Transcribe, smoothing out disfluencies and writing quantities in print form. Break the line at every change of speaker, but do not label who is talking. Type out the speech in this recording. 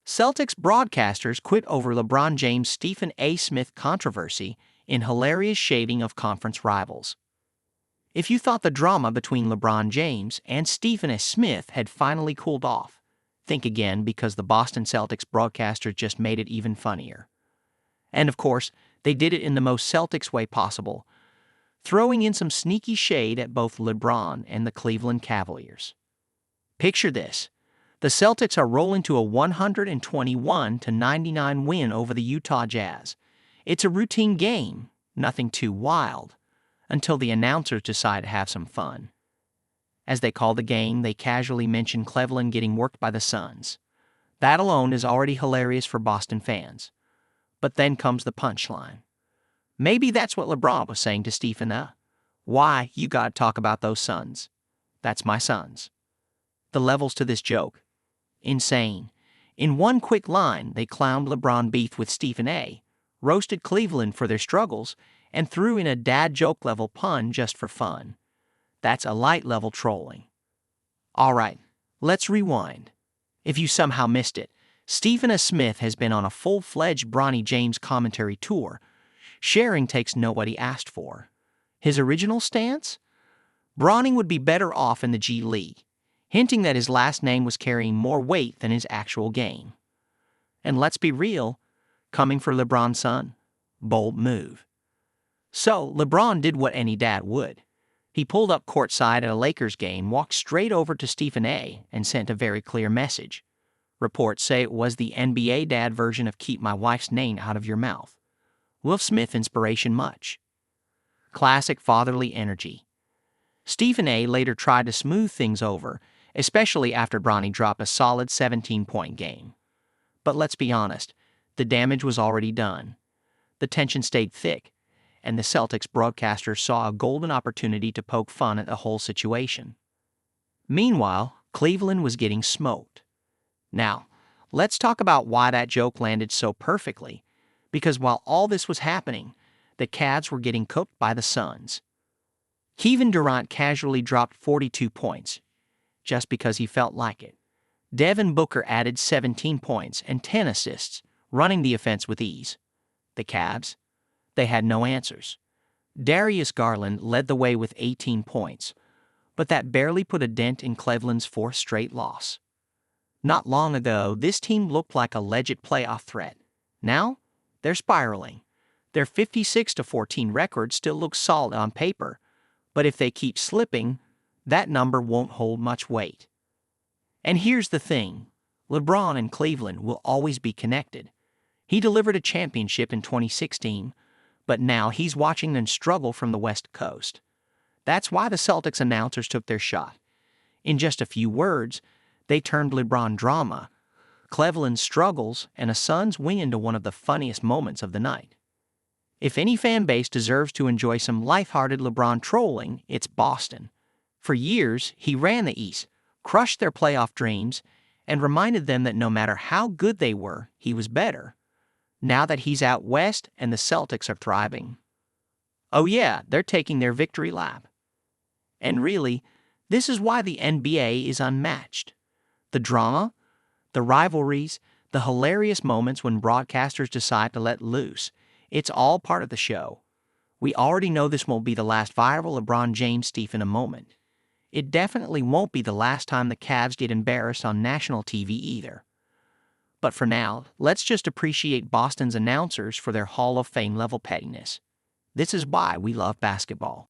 Celtics broadcasters quit over LeBron James' Stephen A. Smith controversy in hilarious shading of conference rivals. If you thought the drama between LeBron James and Stephen A. Smith had finally cooled off, think again because the Boston Celtics broadcasters just made it even funnier. And of course, they did it in the most Celtics way possible, throwing in some sneaky shade at both LeBron and the Cleveland Cavaliers. Picture this. The Celtics are rolling to a 121-99 win over the Utah Jazz. It's a routine game, nothing too wild, until the announcers decide to have some fun. As they call the game, they casually mention Cleveland getting worked by the Suns. That alone is already hilarious for Boston fans. But then comes the punchline. Maybe that's what LeBron was saying to Stephen A. Why, you gotta talk about those Suns. That's my Suns. The levels to this joke. Insane. In one quick line, they clowned LeBron beef with Stephen A., roasted Cleveland for their struggles, and threw in a dad joke level pun just for fun. That's a light level trolling. Alright, let's rewind. If you somehow missed it, Stephen A. Smith has been on a full-fledged Bronny James commentary tour, sharing takes nobody asked for. His original stance? Bronny would be better off in the G League, hinting that his last name was carrying more weight than his actual game. And let's be real, coming for LeBron's son, bold move. So, LeBron did what any dad would. He pulled up courtside at a Lakers game, walked straight over to Stephen A., and sent a very clear message. Reports say it was the NBA dad version of keep my wife's name out of your mouth. Will Smith inspiration much. Classic fatherly energy. Stephen A. later tried to smooth things over, especially after Bronny dropped a solid 17-point game. But let's be honest, the damage was already done. The tension stayed thick, and the Celtics broadcasters saw a golden opportunity to poke fun at the whole situation. Meanwhile, Cleveland was getting smoked. Now, let's talk about why that joke landed so perfectly, because while all this was happening, the Cavs were getting cooked by the Suns. Kevin Durant casually dropped 42 points, just because he felt like it. Devin Booker added 17 points and 10 assists, running the offense with ease. The Cavs? They had no answers. Darius Garland led the way with 18 points, but that barely put a dent in Cleveland's fourth straight loss. Not long ago, this team looked like a legit playoff threat. Now, they're spiraling. Their 56-14 record still looks solid on paper, but if they keep slipping, that number won't hold much weight. And here's the thing, LeBron and Cleveland will always be connected. He delivered a championship in 2016, but now he's watching them struggle from the West Coast. That's why the Celtics announcers took their shot. In just a few words, they turned LeBron drama, Cleveland's struggles, and a Suns win into one of the funniest moments of the night. If any fan base deserves to enjoy some lighthearted LeBron trolling, it's Boston. For years, he ran the East, crushed their playoff dreams, and reminded them that no matter how good they were, he was better. Now that he's out west and the Celtics are thriving. Oh yeah, they're taking their victory lap. And really, this is why the NBA is unmatched. The drama, the rivalries, the hilarious moments when broadcasters decide to let loose, it's all part of the show. We already know this won't be the last viral LeBron James Stephen A. moment. It definitely won't be the last time the Cavs get embarrassed on national TV either. But for now, let's just appreciate Boston's announcers for their Hall of Fame level pettiness. This is why we love basketball.